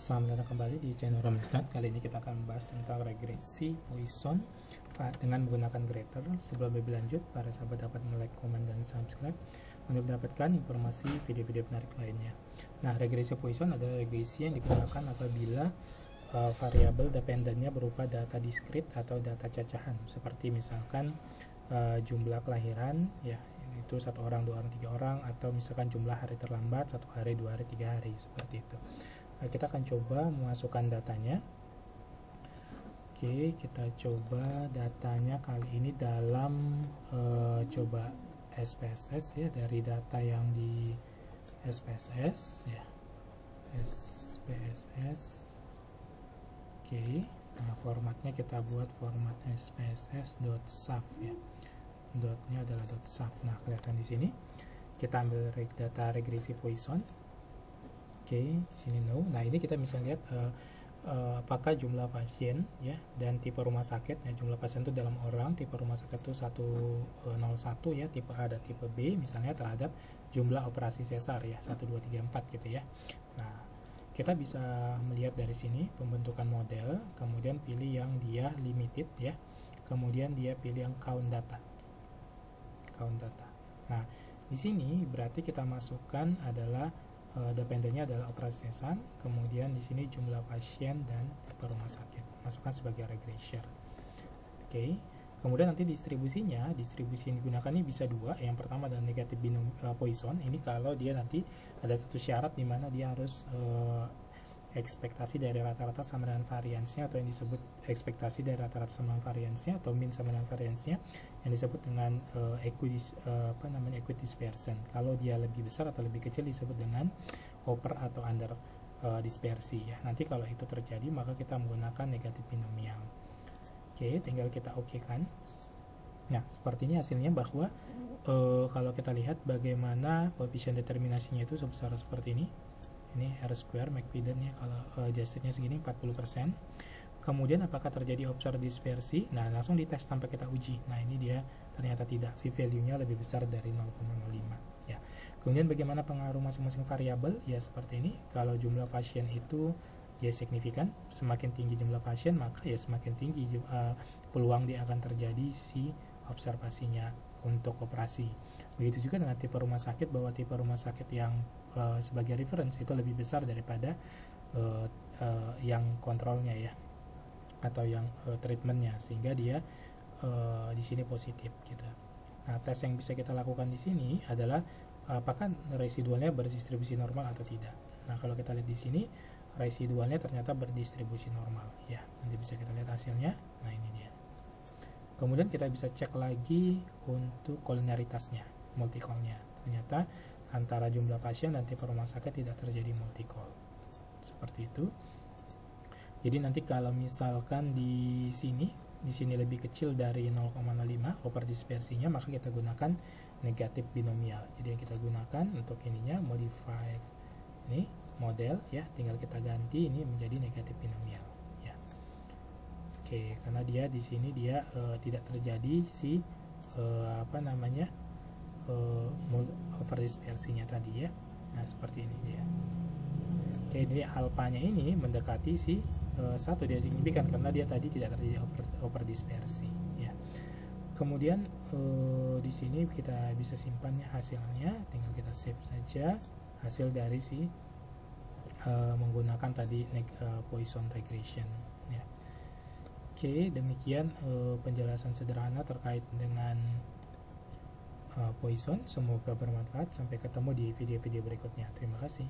Selamat datang kembali di channel Ramestad. Kali ini kita akan membahas tentang regresi Poisson dengan menggunakan grater. Sebelum lebih lanjut, para sahabat dapat like, komen, dan subscribe untuk mendapatkan informasi video-video menarik lainnya. Nah, regresi Poisson adalah regresi yang digunakan apabila variabel dependennya berupa data diskrit atau data cacahan, seperti misalkan jumlah kelahiran, ya itu 1 orang, 2 orang, 3 orang, atau misalkan jumlah hari terlambat 1 hari, 2 hari, 3 hari, seperti itu. Nah, kita akan coba memasukkan datanya. Oke, kita coba datanya kali ini dalam coba SPSS ya, dari data yang di SPSS ya, SPSS. Oke, nah formatnya kita buat format SPSS.saf ya, dotnya adalah .saf. Nah, kelihatan di sini kita ambil data regresi Poisson. Oke, sini no. Nah, ini kita bisa lihat apakah jumlah pasien ya dan tipe rumah sakit. Nah, jumlah pasien itu dalam orang, tipe rumah sakit itu 101 ya, tipe A dan tipe B misalnya, terhadap jumlah operasi sesar ya 1 2 3 4 gitu ya. Nah, kita bisa melihat dari sini pembentukan model, kemudian pilih yang dia limited ya. Kemudian dia pilih yang count data. Nah, di sini berarti kita masukkan adalah dependennya adalah operasi sesar, kemudian di sini jumlah pasien dan tipe rumah sakit, masukkan sebagai regressor. Oke. Kemudian nanti distribusi yang digunakan ini bisa dua. Yang pertama adalah negatif binom Poisson. Ini kalau dia nanti ada satu syarat di mana dia harus ekspektasi dari rata-rata sama dengan variansnya, atau yang disebut ekspektasi dari rata-rata sama dengan variansnya, atau min sama dengan variansnya, yang disebut dengan equity dispersion. Kalau dia lebih besar atau lebih kecil disebut dengan over atau under dispersi ya. Nanti kalau itu terjadi maka kita menggunakan negatif binomial. Oke, tinggal kita kan. Nah, seperti ini hasilnya, bahwa kalau kita lihat bagaimana koefisien determinasinya itu sebesar seperti ini. Ini R square McFadden ya, kalau adjustednya segini 40%. Kemudian apakah terjadi observed dispersi? Nah, langsung dites tanpa kita uji. Nah, ini dia ternyata tidak, p-value-nya lebih besar dari 0,05 ya. Kemudian bagaimana pengaruh masing-masing variabel? Ya seperti ini. Kalau jumlah pasien itu ya signifikan, semakin tinggi jumlah pasien maka ya semakin tinggi peluang dia akan terjadi si observasinya untuk operasi. Begitu juga dengan tipe rumah sakit, bahwa tipe rumah sakit yang sebagai reference itu lebih besar daripada yang kontrolnya ya, atau yang treatmentnya, sehingga dia di sini positif gitu. Nah, tes yang bisa kita lakukan di sini adalah apakah residualnya berdistribusi normal atau tidak. Nah, kalau kita lihat di sini residualnya ternyata berdistribusi normal ya. Nanti bisa kita lihat hasilnya. Nah, ini dia. Kemudian kita bisa cek lagi untuk kolinaritasnya, multicall-nya. Ternyata antara jumlah pasien dan tipe rumah sakit tidak terjadi multicall. Seperti itu. Jadi nanti kalau misalkan di sini lebih kecil dari 0,05 over dispersinya, maka kita gunakan negatif binomial. Jadi yang kita gunakan untuk ininya modify ini model ya, tinggal kita ganti ini menjadi negatif binomial ya. Oke, karena dia di sini dia tidak terjadi si over dispersinya tadi ya. Nah, seperti ini dia. Oke, jadi alfanya ini mendekati si 1, dia signifikan karena dia tadi tidak terjadi over dispersi ya. Kemudian di sini kita bisa simpan ya hasilnya, tinggal kita save saja hasil dari si menggunakan tadi Poisson regression ya. Oke, demikian penjelasan sederhana terkait dengan Poisson. Semoga bermanfaat. Sampai ketemu di video-video berikutnya. Terima kasih.